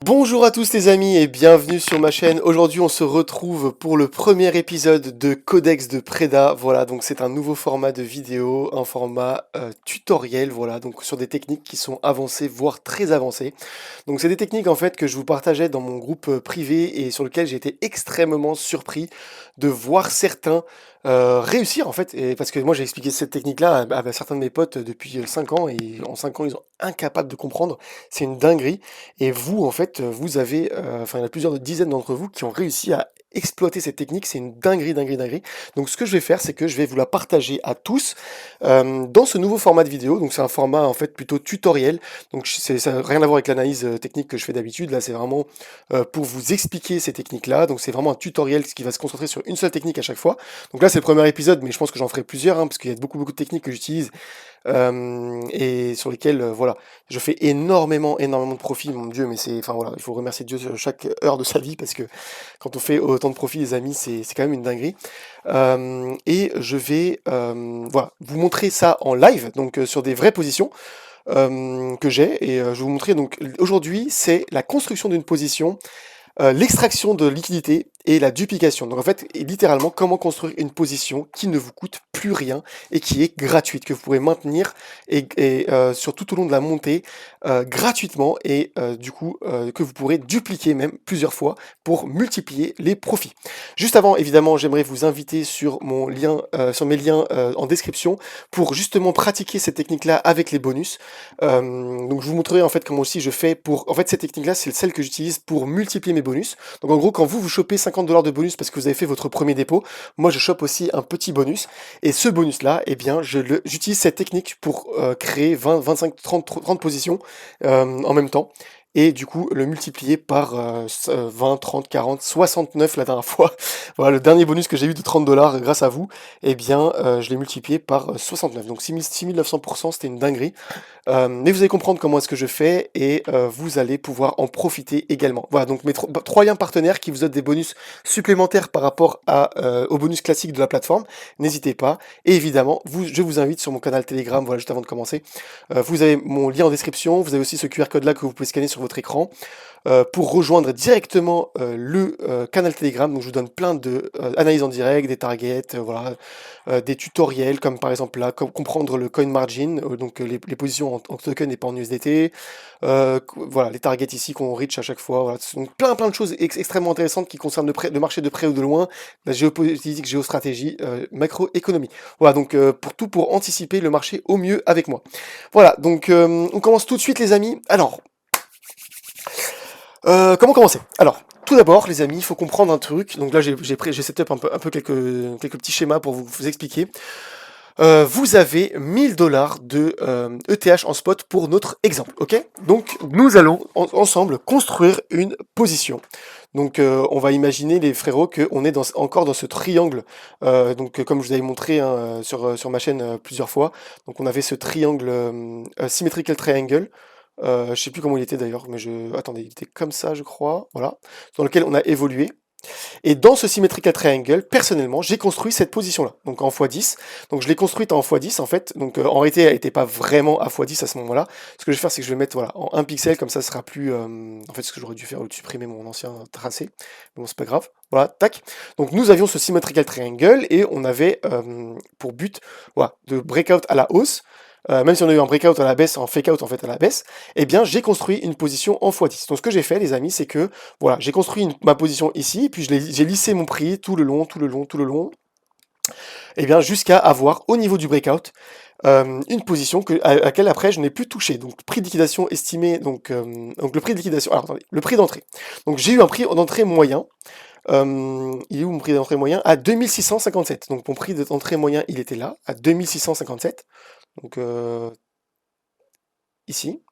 Bonjour à tous les amis et bienvenue sur ma chaîne. Aujourd'hui on se retrouve pour le premier épisode de Codex de Preda. Voilà, donc c'est un nouveau format de vidéo, un format tutoriel, voilà, donc sur des techniques qui sont avancées, voire très avancées. Donc c'est des techniques en fait que je vous partageais dans mon groupe privé et sur lequel j'ai été extrêmement surpris de voir certains réussir en fait, et parce que moi j'ai expliqué cette technique-là à certains de mes potes depuis 5 ans et en 5 ans ils sont incapables de comprendre, c'est une dinguerie. Et vous, en fait, vous avez, enfin, il y en a plusieurs dizaines d'entre vous qui ont réussi à exploiter cette technique. C'est une dinguerie, dinguerie, dinguerie. Donc, ce que je vais faire, c'est que je vais vous la partager à tous dans ce nouveau format de vidéo. Donc, c'est un format en fait plutôt tutoriel. Donc, ça n'a rien à voir avec l'analyse technique que je fais d'habitude. Là, c'est vraiment pour vous expliquer ces techniques-là. Donc, c'est vraiment un tutoriel qui va se concentrer sur une seule technique à chaque fois. Donc là, c'est le premier épisode, mais je pense que j'en ferai plusieurs, hein, parce qu'il y a beaucoup, beaucoup de techniques que j'utilise et sur lesquelles, voilà, je fais énormément, énormément de profit, mon Dieu, mais c'est, enfin voilà, il faut remercier Dieu chaque heure de sa vie parce que quand on fait autant de profit, les amis, c'est quand même une dinguerie. Et je vais, voilà, vous montrer ça en live, donc sur des vraies positions que j'ai, et je vais vous montrer donc aujourd'hui, c'est la construction d'une position, l'extraction de liquidité et la duplication. Donc en fait, littéralement, comment construire une position qui ne vous coûte plus rien et qui est gratuite, que vous pourrez maintenir sur tout au long de la montée gratuitement et du coup que vous pourrez dupliquer même plusieurs fois pour multiplier les profits. Juste avant, évidemment, j'aimerais vous inviter sur mon lien, sur mes liens en description pour justement pratiquer cette technique-là avec les bonus. Donc je vous montrerai en fait comment aussi je fais pour... En fait, cette technique-là, c'est celle que j'utilise pour multiplier mes bonus. Donc en gros, quand vous chopez 50 $ de bonus parce que vous avez fait votre premier dépôt, moi je chope aussi un petit bonus. Et ce bonus-là, eh bien, j'utilise cette technique pour créer 20, 25, 30 positions en même temps. Et du coup, le multiplier par 20, 30, 40, 69 la dernière fois. Voilà, le dernier bonus que j'ai eu de 30 $ grâce à vous, eh bien, je l'ai multiplié par 69. Donc 6900%, c'était une dinguerie. Mais vous allez comprendre comment est-ce que je fais et vous allez pouvoir en profiter également. Voilà, donc mes trois liens partenaires qui vous donnent des bonus supplémentaires par rapport au bonus classique de la plateforme. N'hésitez pas. Et évidemment, je vous invite sur mon canal Telegram, voilà, juste avant de commencer. Vous avez mon lien en description, vous avez aussi ce QR code là que vous pouvez scanner sur votre écran pour rejoindre directement le canal Telegram. Donc je vous donne plein de analyses en direct, des targets, voilà, des tutoriels comme par exemple là, comprendre le coin margin, donc les positions en token et pas en USDT, voilà, les targets ici qu'on reach à chaque fois, voilà. Donc plein de choses extrêmement intéressantes qui concernent le marché de près ou de loin, la géopolitique, géostratégie, macroéconomie. Voilà, donc pour anticiper le marché au mieux avec moi. Voilà, donc on commence tout de suite les amis. Alors, comment commencer? Alors, tout d'abord, les amis, il faut comprendre un truc. Donc là, j'ai setup un peu quelques petits schémas pour vous expliquer. Vous avez 1000 $ de ETH en spot pour notre exemple, ok? Donc, nous allons ensemble construire une position. Donc, on va imaginer, les frérots, qu'on est encore dans ce triangle. Donc, comme je vous avais montré hein, sur ma chaîne plusieurs fois. Donc, on avait ce triangle, symmetrical triangle. Je sais plus comment il était d'ailleurs, mais attendez, il était comme ça, je crois, voilà, dans lequel on a évolué. Et dans ce symmetrical triangle, personnellement, j'ai construit cette position-là, donc en x10. Donc je l'ai construite en x10 en fait. Donc en réalité, elle n'était pas vraiment à x10 à ce moment-là. Ce que je vais faire, c'est que je vais mettre voilà, en 1 pixel, comme ça, ce sera plus. En fait, ce que j'aurais dû faire, supprimer mon ancien tracé. Mais bon, c'est pas grave. Voilà, tac. Donc nous avions ce symmetrical triangle et on avait pour but voilà, de breakout à la hausse. Même si on a eu un breakout à la baisse, en fake-out en fait à la baisse, eh bien j'ai construit une position en x10. Donc ce que j'ai fait les amis, c'est que voilà, j'ai construit ma position ici, et puis j'ai lissé mon prix tout le long, et bien jusqu'à avoir au niveau du breakout une position à laquelle après je n'ai plus touché. Donc prix de liquidation estimé, donc le prix de liquidation, alors attendez, le prix d'entrée. Donc j'ai eu un prix d'entrée moyen. Il est où mon prix d'entrée moyen? À 2657. Donc mon prix d'entrée moyen, il était là, à 2657. Donc ici,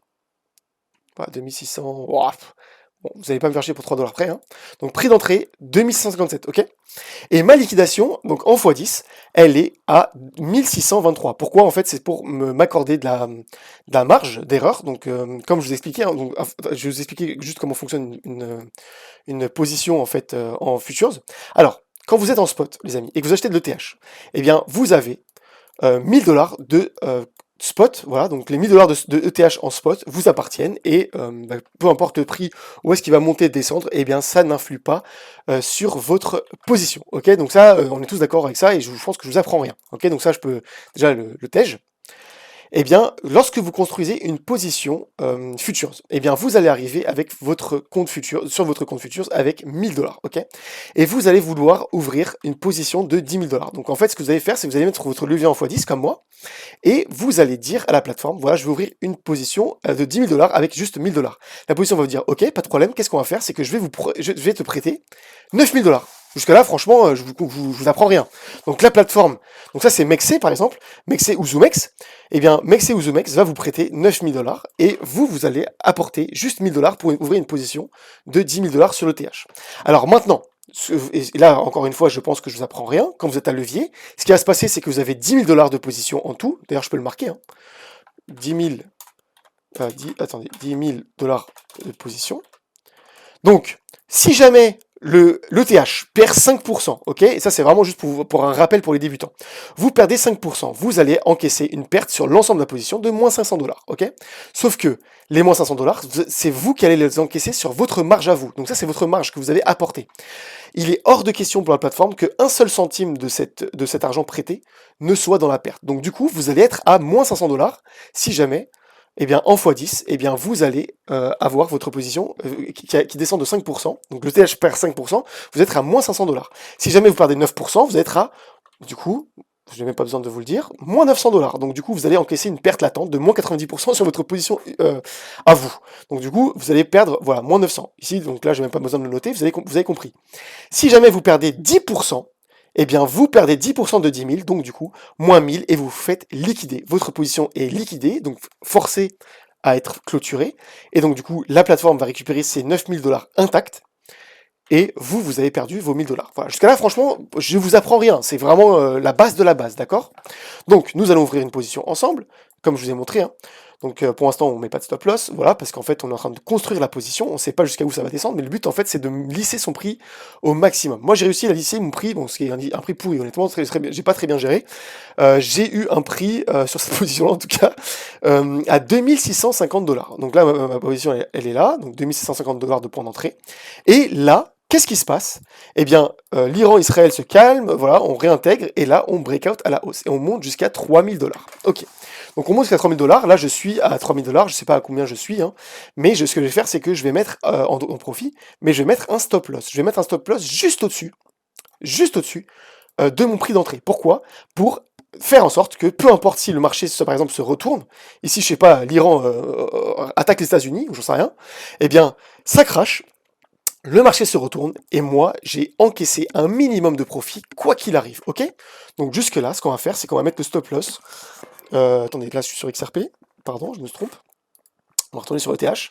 voilà, 2600, ouah, bon, vous n'allez pas me faire chier pour 3 $ près, hein. Donc prix d'entrée, 2657, ok? Et ma liquidation, donc en x10, elle est à 1623. Pourquoi? En fait, c'est pour m'accorder de la marge d'erreur. Donc comme je vous expliquais, hein, donc, je vous expliquais juste comment fonctionne une position en fait en futures. Alors, quand vous êtes en spot, les amis, et que vous achetez de l'ETH, eh bien, vous avez 1000 $ de spot, voilà, donc les 1000 $ de ETH en spot vous appartiennent et peu importe le prix, où est-ce qu'il va monter, descendre, et bien ça n'influe pas sur votre position, ok? Donc ça, on est tous d'accord avec ça et je pense que je vous apprends rien, ok? Donc ça, je peux déjà le tège. Eh bien, lorsque vous construisez une position Futures, eh bien, vous allez arriver avec votre compte Futures, sur votre compte Futures avec 1000 $, ok? Et vous allez vouloir ouvrir une position de 10 000 $. Donc en fait, ce que vous allez faire, c'est que vous allez mettre votre levier en x10 comme moi, et vous allez dire à la plateforme, voilà, je vais ouvrir une position de 10 000 $ avec juste 1000 $. La position va vous dire, ok, pas de problème, qu'est-ce qu'on va faire? C'est que je vais te prêter 9000 $. Jusque là, franchement, je vous apprends rien. Donc la plateforme, donc ça c'est Mexc par exemple, Mexc ou Zoomex, eh bien Mexc ou Zoomex va vous prêter 9000 $ et vous allez apporter juste 1000 $ pour ouvrir une position de 10 000 $ sur le TH. Alors maintenant, et là encore une fois, je pense que je vous apprends rien, quand vous êtes à levier, ce qui va se passer c'est que vous avez 10 000 $ de position en tout, d'ailleurs je peux le marquer, hein, 10 000, attendez, 10 000 $ de position. Donc, si jamais l'ETH perd 5%, ok, et ça c'est vraiment juste pour un rappel pour les débutants, vous perdez 5%, vous allez encaisser une perte sur l'ensemble de la position de moins 500 $, ok? Sauf que les moins 500 $, c'est vous qui allez les encaisser sur votre marge à vous. Donc ça c'est votre marge que vous avez apportée. Il est hors de question pour la plateforme qu'un seul centime de cet argent prêté ne soit dans la perte. Donc du coup, vous allez être à moins 500 $ si jamais, eh bien, en x10, eh bien, vous allez avoir votre position qui descend de 5%. Donc le TH perd 5%, vous êtes à moins 500 $. Si jamais vous perdez 9%, vous êtes à, du coup, je n'ai même pas besoin de vous le dire, moins 900 $. Donc du coup, vous allez encaisser une perte latente de moins 90% sur votre position à vous. Donc du coup, vous allez perdre, voilà, moins 900. Ici, donc là, je n'ai même pas besoin de le noter, vous avez compris. Si jamais vous perdez 10%, eh bien, vous perdez 10% de 10 000, donc du coup, moins 1000, et vous faites liquider. Votre position est liquidée, donc forcée à être clôturée, et donc du coup, la plateforme va récupérer ses 9000 $ intacts, et vous avez perdu vos 1000 $. Voilà, jusqu'à là, franchement, je vous apprends rien, c'est vraiment la base de la base, d'accord? Donc, nous allons ouvrir une position ensemble, comme je vous ai montré, hein. Donc pour l'instant, on ne met pas de stop loss, voilà, parce qu'en fait, on est en train de construire la position, on ne sait pas jusqu'à où ça va descendre, mais le but, en fait, c'est de lisser son prix au maximum. Moi, j'ai réussi à lisser mon prix, bon, ce qui est un prix pourri, honnêtement, j'ai pas très bien géré. J'ai eu un prix, sur cette position-là, en tout cas, à 2650 $. Donc là, ma position, elle est là, donc 2650 $ de point d'entrée. Et là, qu'est-ce qui se passe? Eh bien, l'Iran-Israël se calme, voilà, on réintègre, et là, on break out à la hausse, et on monte jusqu'à 3000 $. Ok. Donc on monte jusqu'à 3000 $, là je suis à 3000 $, je sais pas à combien je suis, hein, mais ce que je vais faire, c'est que je vais mettre en profit, mais je vais mettre un stop loss. Je vais mettre un stop loss juste au-dessus de mon prix d'entrée. Pourquoi? Pour faire en sorte que, peu importe si le marché, par exemple, se retourne, ici, je sais pas, l'Iran attaque les États-Unis, ou j'en sais rien, eh bien, ça crache, le marché se retourne, et moi, j'ai encaissé un minimum de profit, quoi qu'il arrive, ok? Donc jusque-là, ce qu'on va faire, c'est qu'on va mettre le stop loss. Attendez, là, je suis sur XRP, pardon, je me trompe. On va retourner sur ETH.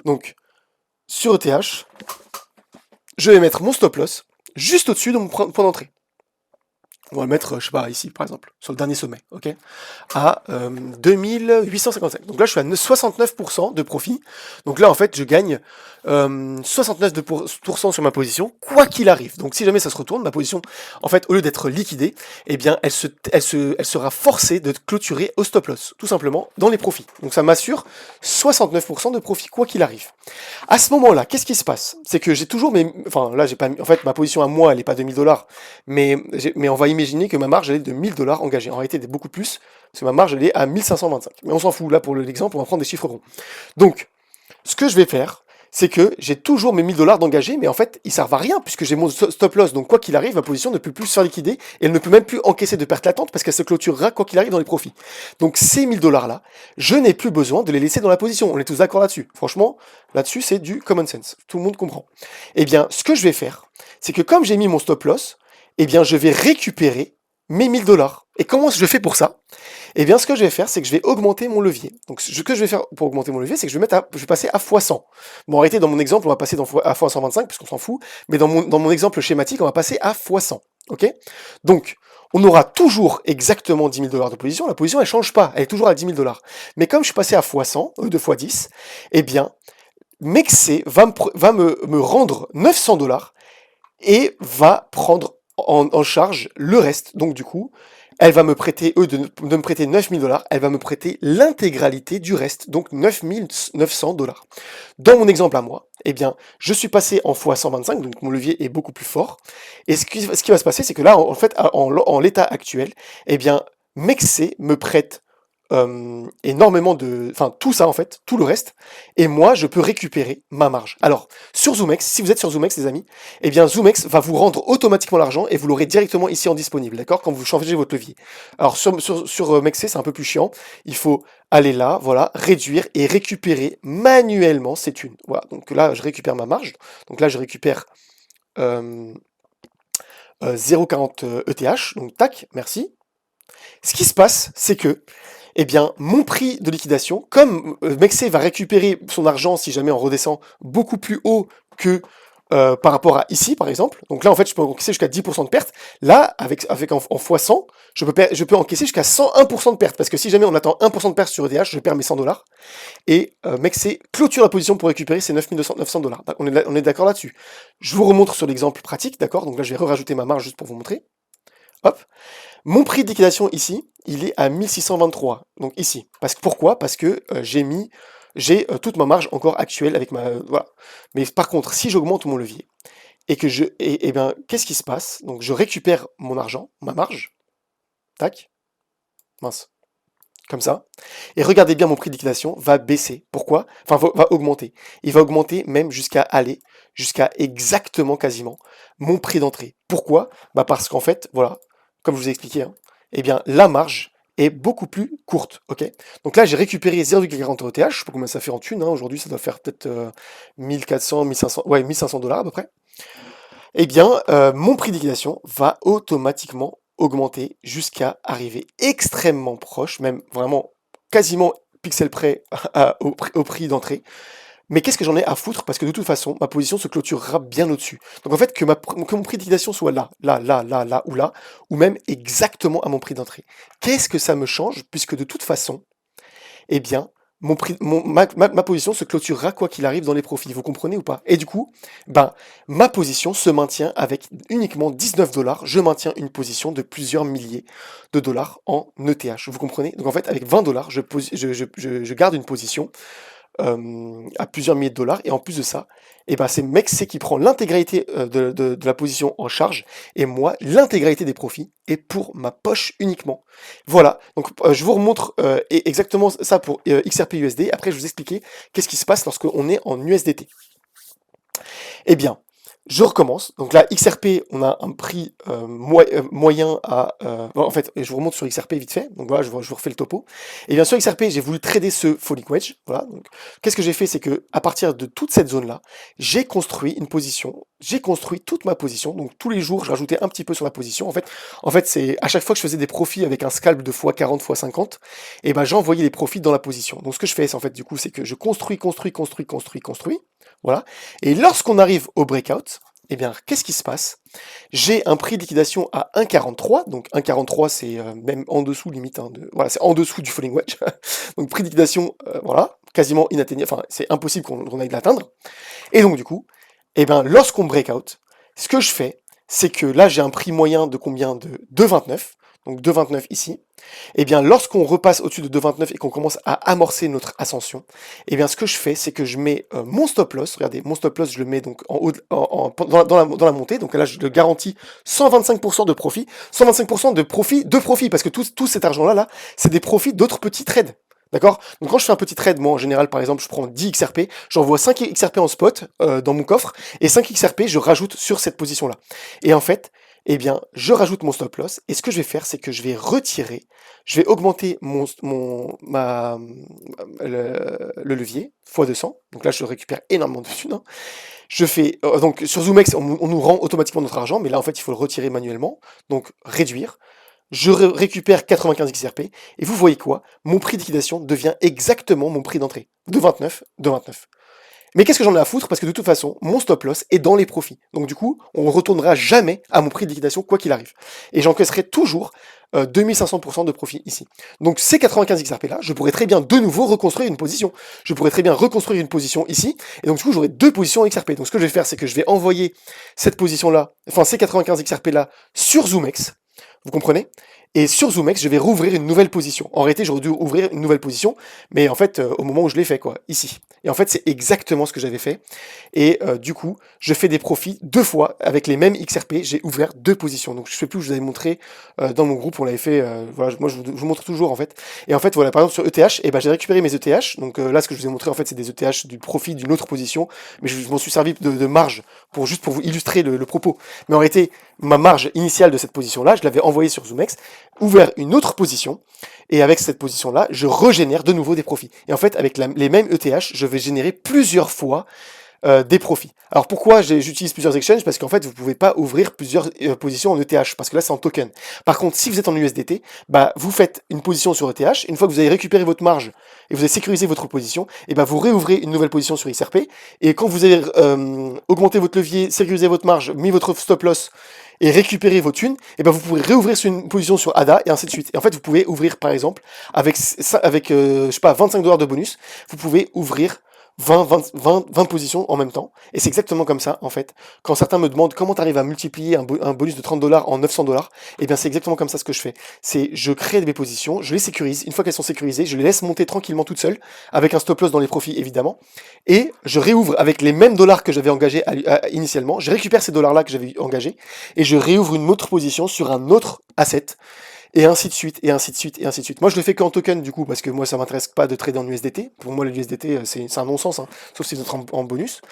Donc, sur ETH, je vais mettre mon stop loss juste au-dessus de mon point d'entrée. On va le mettre, je sais pas, ici, par exemple, sur le dernier sommet, ok, à 2855. Donc là, je suis à 69% de profit. Donc là, en fait, je gagne 69% sur ma position, quoi qu'il arrive. Donc si jamais ça se retourne, ma position, en fait, au lieu d'être liquidée, eh bien, elle sera forcée de clôturer au stop loss, tout simplement, dans les profits. Donc ça m'assure 69% de profit, quoi qu'il arrive. À ce moment-là, qu'est-ce qui se passe? C'est que j'ai toujours mes... Enfin, là, j'ai pas... En fait, ma position à moi, elle est pas de 1000 $, mais on va imaginer que ma marge, elle est de 1000 $ engagée. En réalité, elle est beaucoup plus, parce que ma marge, elle est à 1525. Mais on s'en fout, là, pour l'exemple, on va prendre des chiffres ronds. Donc, ce que je vais faire, c'est que j'ai toujours mes 1000 $ d'engagés, mais en fait, ils servent à rien, puisque j'ai mon stop loss. Donc, quoi qu'il arrive, ma position ne peut plus se faire liquider, et elle ne peut même plus encaisser de pertes latentes, parce qu'elle se clôturera, quoi qu'il arrive, dans les profits. Donc, ces 1000 $ là, je n'ai plus besoin de les laisser dans la position. On est tous d'accord là-dessus. Franchement, là-dessus, c'est du common sense. Tout le monde comprend. Eh bien, ce que je vais faire, c'est que comme j'ai mis mon stop loss, eh bien, je vais récupérer mes 1000 $. Et comment je fais pour ça? Eh bien, ce que je vais faire, c'est que je vais augmenter mon levier. Donc, ce que je vais faire pour augmenter mon levier, c'est que je vais passer à x100. Bon, en réalité, dans mon exemple, on va passer à x125, puisqu'on s'en fout, mais dans mon exemple schématique, on va passer à x100. Ok? Donc, on aura toujours exactement 10 000 $ de position. La position, elle change pas. Elle est toujours à 10 000 $. Mais comme je suis passé à x100, de x10, eh bien, Mexc va me rendre 900 $ et va prendre en charge le reste. Donc du coup, Elle va me prêter, de me prêter 9 000 $, elle va me prêter l'intégralité du reste, donc 9 900 $. Dans mon exemple à moi, eh bien, je suis passé en x 125, donc mon levier est beaucoup plus fort. Et ce qui va se passer, c'est que là, en fait, en l'état actuel, eh bien, Mexc me prête énormément de... Enfin, tout ça, en fait, tout le reste, et moi, je peux récupérer ma marge. Alors, sur ZoomX, si vous êtes sur ZoomX, les amis, eh bien, ZoomX va vous rendre automatiquement l'argent, et vous l'aurez directement ici en disponible, d'accord, quand vous changez votre levier. Alors, sur Mexc, c'est un peu plus chiant, il faut aller là, voilà, réduire et récupérer manuellement ces thunes. Voilà, donc là, je récupère ma marge, donc là, je récupère 0,40 ETH, donc tac, merci. Ce qui se passe, c'est que, eh bien, mon prix de liquidation, comme Mexc va récupérer son argent, si jamais on redescend, beaucoup plus haut que par rapport à ici, par exemple. Donc là, en fait, je peux encaisser jusqu'à 10% de perte. Là, avec en x100, je peux encaisser jusqu'à 101% de perte. Parce que si jamais on attend 1% de perte sur ETH, je perds mes 100 $. Et Mexc clôture la position pour récupérer ses 900 $. On est d'accord là-dessus. Je vous remontre sur l'exemple pratique, d'accord? Donc là, je vais rajouter ma marge juste pour vous montrer. Hop. Mon prix de liquidation ici, il est à 1623, donc ici. Pourquoi? Parce que j'ai toute ma marge encore actuelle avec ma... voilà. Mais par contre, si j'augmente mon levier, et que et bien, qu'est-ce qui se passe? Donc je récupère mon argent, ma marge, tac, mince, comme ça, et regardez bien, mon prix de liquidation va baisser. Pourquoi? Enfin, va augmenter. Il va augmenter même jusqu'à exactement, quasiment, mon prix d'entrée. Pourquoi? Bah parce qu'en fait, voilà, comme je vous ai expliqué, hein, eh bien, la marge est beaucoup plus courte, ok? Donc là, j'ai récupéré 0,40 ETH, je sais pas combien ça fait en thunes, hein, aujourd'hui, ça doit faire peut-être 1400, 1500, ouais, 1500 $ à peu près. Eh bien, mon prix de liquidation va automatiquement augmenter jusqu'à arriver extrêmement proche, même vraiment quasiment pixel près au prix d'entrée. Mais qu'est-ce que j'en ai à foutre? Parce que de toute façon, ma position se clôturera bien au-dessus. Donc en fait, que mon prix de liquidation soit là, ou même exactement à mon prix d'entrée. Qu'est-ce que ça me change? Puisque de toute façon, eh bien, ma position se clôturera quoi qu'il arrive dans les profits. Vous comprenez ou pas? Et du coup, ben, ma position se maintient avec uniquement 19 $. Je maintiens une position de plusieurs milliers de dollars en ETH. Vous comprenez? Donc en fait, avec 20 $, je garde une position à plusieurs milliers de dollars. Et en plus de ça, eh ben, c'est Mexc qui prend l'intégralité de la position en charge, et moi, l'intégralité des profits est pour ma poche uniquement. Voilà, donc je vous remontre exactement ça pour XRP USD. Après, je vais vous expliquer qu'est-ce qui se passe lorsqu'on est en USDT. Eh bien, je recommence. Donc là, XRP, on a un prix moyen à... bon, en fait, je vous remonte sur XRP vite fait. Donc voilà, je vous refais le topo. Et bien sur XRP, j'ai voulu trader ce falling wedge. Voilà. Donc, qu'est-ce que j'ai fait? C'est que à partir de toute cette zone-là, j'ai construit une position. J'ai construit toute ma position. Donc tous les jours, je rajoutais un petit peu sur la position. En fait, c'est à chaque fois que je faisais des profits avec un scalp de x40, x50, et ben j'envoyais les profits dans la position. Donc ce que je fais, c'est en fait, du coup, c'est que je construis. Voilà. Et lorsqu'on arrive au breakout, eh bien, qu'est-ce qui se passe? J'ai un prix de liquidation à 1,43, donc 1,43 c'est même en dessous limite, hein, voilà, c'est en dessous du falling wedge. Donc prix de liquidation, voilà, quasiment inatteignable, enfin c'est impossible qu'on aille l'atteindre. Et donc du coup, eh bien, lorsqu'on breakout, ce que je fais, c'est que là j'ai un prix moyen de combien? De 2,29, donc 2,29 ici. Eh bien, lorsqu'on repasse au-dessus de 2,29 et qu'on commence à amorcer notre ascension, eh bien, ce que je fais, c'est que je mets mon stop loss. Regardez, mon stop loss, je le mets donc en haut, dans la montée. Donc là, je le garantis 125% de profit. 125% de profit, parce que tout cet argent-là, c'est des profits d'autres petits trades. D'accord? Donc quand je fais un petit trade, moi en général, par exemple, je prends 10 XRP, j'envoie 5 XRP en spot dans mon coffre, et 5 XRP, je rajoute sur cette position-là. Et en fait, eh bien, je rajoute mon stop loss, et ce que je vais faire, c'est que je vais augmenter le levier, x200, donc là je récupère énormément de thunes, hein. Je fais, donc sur ZoomX, on nous rend automatiquement notre argent, mais là en fait il faut le retirer manuellement, donc réduire. Je récupère 95 XRP, et vous voyez quoi? Mon prix de liquidation devient exactement mon prix d'entrée, de 29. Mais qu'est-ce que j'en ai à foutre? Parce que de toute façon, mon stop loss est dans les profits. Donc du coup, on ne retournera jamais à mon prix de liquidation, quoi qu'il arrive. Et j'encaisserai toujours 2500% de profit ici. Donc ces 95 XRP là, je pourrais très bien de nouveau reconstruire une position. Je pourrais très bien reconstruire une position ici, et donc du coup j'aurai deux positions XRP. Donc ce que je vais faire, c'est que je vais envoyer cette position là, enfin ces 95 XRP là, sur ZoomX. Vous comprenez? Et sur ZoomX, je vais rouvrir une nouvelle position. En réalité, j'aurais dû ouvrir une nouvelle position, mais en fait, au moment où je l'ai fait, quoi, ici. Et en fait, c'est exactement ce que j'avais fait. Et du coup, je fais des profits 2 fois avec les mêmes XRP. J'ai ouvert 2 positions. Donc, je sais plus, je vous avais montré dans mon groupe, on l'avait fait. Voilà, moi, je vous montre toujours en fait. Et en fait, voilà, par exemple sur ETH, et ben, j'ai récupéré mes ETH. Donc là, ce que je vous ai montré, en fait, c'est des ETH du profit d'une autre position. Mais je m'en suis servi de marge juste pour vous illustrer le propos. Mais en réalité, ma marge initiale de cette position-là, je l'avais envoyée sur ZoomX, ouvert une autre position, et avec cette position-là, je régénère de nouveau des profits. Et en fait, avec les mêmes ETH, je vais générer plusieurs fois des profits. Alors pourquoi j'utilise plusieurs exchanges? Parce qu'en fait, vous pouvez pas ouvrir plusieurs positions en ETH, parce que là, c'est en token. Par contre, si vous êtes en USDT, bah, vous faites une position sur ETH, une fois que vous avez récupéré votre marge et vous avez sécurisé votre position, et ben vous réouvrez une nouvelle position sur XRP, et quand vous avez augmenté votre levier, sécurisé votre marge, mis votre stop loss, et récupérer vos thunes, et ben vous pouvez réouvrir sur une position sur ADA, et ainsi de suite. Et en fait, vous pouvez ouvrir, par exemple, avec je sais pas, $25 de bonus, vous pouvez ouvrir 20 positions en même temps. Et c'est exactement comme ça, en fait. Quand certains me demandent comment tu arrives à multiplier un bonus de $30 en $900, et bien c'est exactement comme ça ce que je fais. C'est je crée mes positions, je les sécurise. Une fois qu'elles sont sécurisées, je les laisse monter tranquillement toutes seules, avec un stop loss dans les profits évidemment. Et je réouvre avec les mêmes dollars que j'avais engagés initialement. Je récupère ces dollars-là que j'avais engagés, et je réouvre une autre position sur un autre asset. Et ainsi de suite, et ainsi de suite, et ainsi de suite. Moi, je le fais qu'en token, du coup, parce que moi, ça m'intéresse pas de trader en USDT. Pour moi, le USDT, c'est un non-sens, hein, sauf si vous êtes en bonus.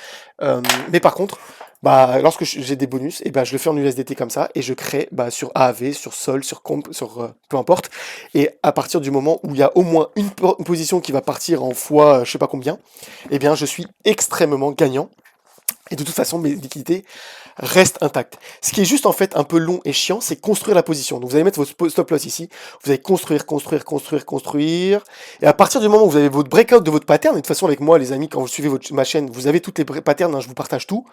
Mais par contre, bah, lorsque j'ai des bonus, et ben je le fais en USDT comme ça, et je crée bah, sur AAV, sur Sol, sur Comp, sur peu importe. Et à partir du moment où il y a au moins une position qui va partir en fois, je sais pas combien, et bien, je suis extrêmement gagnant. Et de toute façon, mes liquidités restent intactes. Ce qui est juste en fait un peu long et chiant, c'est construire la position. Donc vous allez mettre votre stop loss ici, vous allez construire, construire, construire, construire. Et à partir du moment où vous avez votre breakout de votre pattern, et de toute façon avec moi les amis, quand vous suivez ma chaîne, vous avez toutes les patterns, hein, je vous partage tout.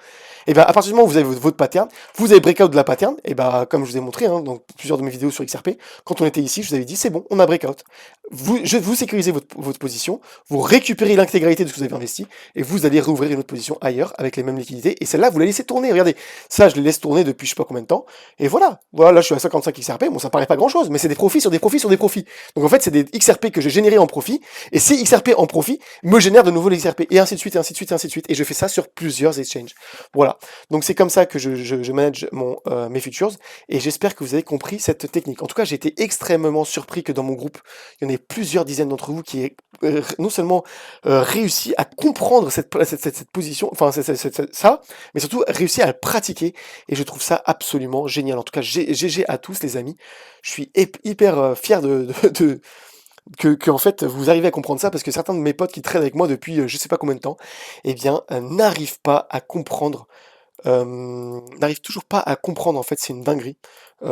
Et bien à partir du moment où vous avez votre pattern, vous avez breakout de la pattern, et ben comme je vous ai montré hein, dans plusieurs de mes vidéos sur XRP, quand on était ici, je vous avais dit c'est bon, on a breakout. Vous sécurisez votre position, vous récupérez l'intégralité de ce que vous avez investi, et vous allez rouvrir une autre position ailleurs avec les mêmes liquidités. Et celle-là, vous la laissez tourner. Regardez, ça, je les laisse tourner depuis je sais pas combien de temps. Et voilà, là, je suis à 55 XRP. Bon, ça paraît pas grand-chose, mais c'est des profits sur des profits sur des profits. Donc en fait, c'est des XRP que j'ai générés en profit. Et ces XRP en profit me génèrent de nouveaux XRP. Et ainsi de suite, et ainsi de suite, et ainsi de suite. Et je fais ça sur plusieurs exchanges. Voilà. Donc c'est comme ça que je manage mes futures. Et j'espère que vous avez compris cette technique. En tout cas, j'ai été extrêmement surpris que dans mon groupe, il y en ait plusieurs dizaines d'entre vous qui aient non seulement réussi à comprendre cette position, enfin ça, mais surtout réussi à le pratiquer. Et je trouve ça absolument génial. En tout cas, GG à tous les amis. Je suis hyper fier que en fait vous arrivez à comprendre ça, parce que certains de mes potes qui traînent avec moi depuis je sais pas combien de temps, eh bien n'arrivent pas à comprendre. N'arrive toujours pas à comprendre, en fait, c'est une dinguerie,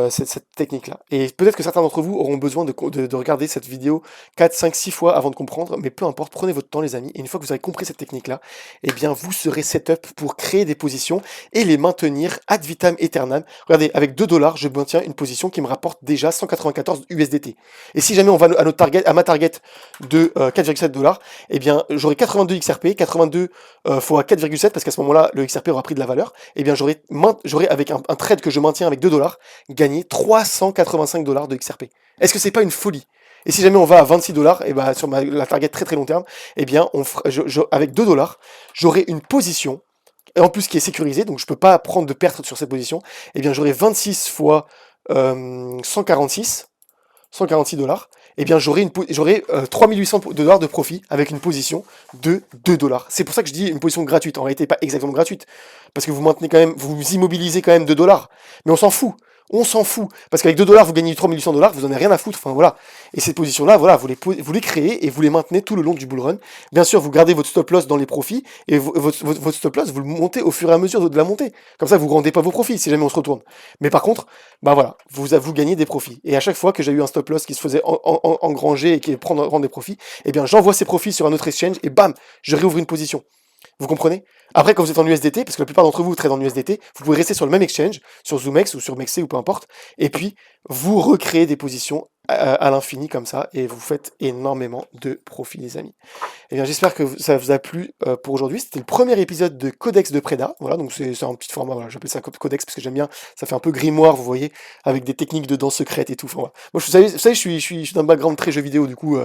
cette technique-là. Et peut-être que certains d'entre vous auront besoin de regarder cette vidéo 4, 5, 6 fois avant de comprendre, mais peu importe, prenez votre temps les amis, et une fois que vous avez compris cette technique-là, eh bien vous serez setup pour créer des positions et les maintenir ad vitam aeternam. Regardez, avec $2, je maintiens une position qui me rapporte déjà 194 USDT. Et si jamais on va à notre target, à ma target de 4,7$, eh bien j'aurai 82 XRP, 82 fois 4,7, parce qu'à ce moment-là, le XRP aura pris de la valeur. Eh bien j'aurai avec un trade que je maintiens avec $2 gagné $385 de XRP. Est-ce que c'est pas une folie? Et si jamais on va à 26$, et ben sur la target très très long terme, eh bien avec $2, j'aurai une position, et en plus qui est sécurisée, donc je peux pas prendre de perte sur cette position. Eh bien j'aurai 26 fois 146 $, eh bien j'aurai 3800 $ de profit avec une position de $2. C'est pour ça que je dis une position gratuite. En réalité, pas exactement gratuite, parce que vous maintenez quand même, vous immobilisez quand même $2. Mais on s'en fout. On s'en fout. Parce qu'avec $2, vous gagnez 3800$, vous en avez rien à foutre. Enfin voilà. Et ces positions-là, voilà, vous les créez et vous les maintenez tout le long du bull run. Bien sûr, vous gardez votre stop loss dans les profits, et votre stop loss, vous le montez au fur et à mesure de la montée. Comme ça, vous ne rendez pas vos profits si jamais on se retourne. Mais par contre, bah voilà, vous gagnez des profits. Et à chaque fois que j'ai eu un stop loss qui se faisait engranger et qui rend des profits, eh bien j'envoie ces profits sur un autre exchange et bam, je réouvre une position. Vous comprenez? Après, quand vous êtes en USDT, parce que la plupart d'entre vous traitent en USDT, vous pouvez rester sur le même exchange, sur ZoomX ou sur Mexc ou peu importe, et puis vous recréez des positions à l'infini comme ça, et vous faites énormément de profit, les amis. Eh bien, j'espère que ça vous a plu pour aujourd'hui. C'était le premier épisode de Codex de Preda. Voilà, donc c'est un petit format, voilà, j'appelle ça Codex parce que j'aime bien, ça fait un peu grimoire, vous voyez, avec des techniques de danse secrète et tout. Enfin, voilà. Moi, vous savez, je suis d'un background très jeu vidéo, du coup,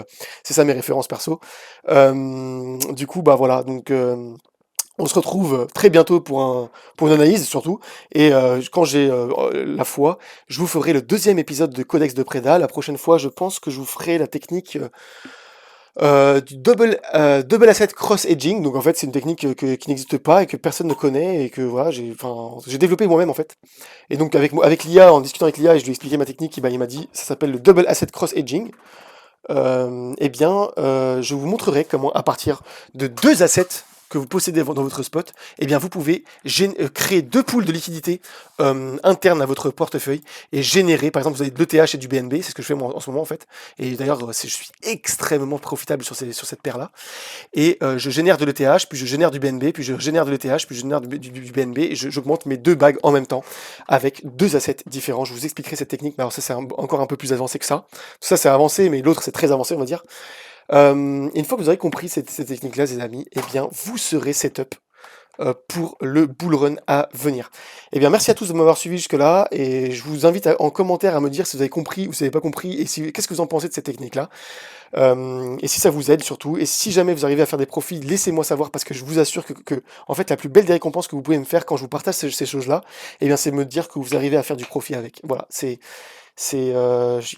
c'est ça mes références perso. Du coup, bah voilà, donc on se retrouve très bientôt pour une analyse surtout. Et quand j'ai la foi, je vous ferai le deuxième épisode de Codex de Preda. La prochaine fois, je pense que je vous ferai la technique du double asset cross-edging. Donc en fait, c'est une technique qui n'existe pas et que personne ne connaît et que voilà, j'ai développé moi-même en fait. Et donc avec l'IA, en discutant avec l'IA et je lui ai expliqué ma technique, il m'a dit ça s'appelle le double asset cross-edging. Eh bien, je vous montrerai comment, à partir de deux assets que vous possédez dans votre spot, eh bien, vous pouvez créer deux pools de liquidités internes à votre portefeuille et générer, par exemple, vous avez de l'ETH et du BNB, c'est ce que je fais moi en ce moment en fait. Et d'ailleurs, je suis extrêmement profitable sur cette paire-là. Et je génère de l'ETH, puis je génère du BNB, puis je génère de l'ETH, puis je génère du BNB, et j'augmente mes deux bagues en même temps, avec deux assets différents. Je vous expliquerai cette technique, mais alors ça c'est encore un peu plus avancé que ça. Tout ça c'est avancé, mais l'autre c'est très avancé, on va dire. Une fois que vous aurez compris cette technique-là, les amis, eh bien vous serez setup pour le bull run à venir. Eh bien, merci à tous de m'avoir suivi jusque-là, et je vous invite en commentaire à me dire si vous avez compris ou si vous n'avez pas compris, et qu'est-ce que vous en pensez de cette technique-là. Et si ça vous aide surtout, et si jamais vous arrivez à faire des profits, laissez-moi savoir, parce que je vous assure en fait, la plus belle des récompenses que vous pouvez me faire quand je vous partage ces choses-là, eh bien, c'est me dire que vous arrivez à faire du profit avec. Voilà, il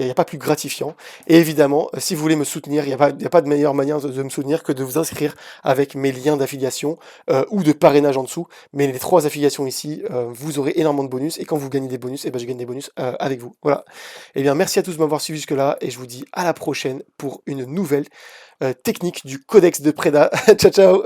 n'y a pas plus gratifiant. Et évidemment, si vous voulez me soutenir, il n'y a pas de meilleure manière de me soutenir que de vous inscrire avec mes liens d'affiliation ou de parrainage en dessous. Mais les trois affiliations ici, vous aurez énormément de bonus. Et quand vous gagnez des bonus, eh ben, je gagne des bonus avec vous. Voilà. Eh bien, merci à tous de m'avoir suivi jusque-là. Et je vous dis à la prochaine pour une nouvelle technique du Codex de Preda. Ciao, ciao!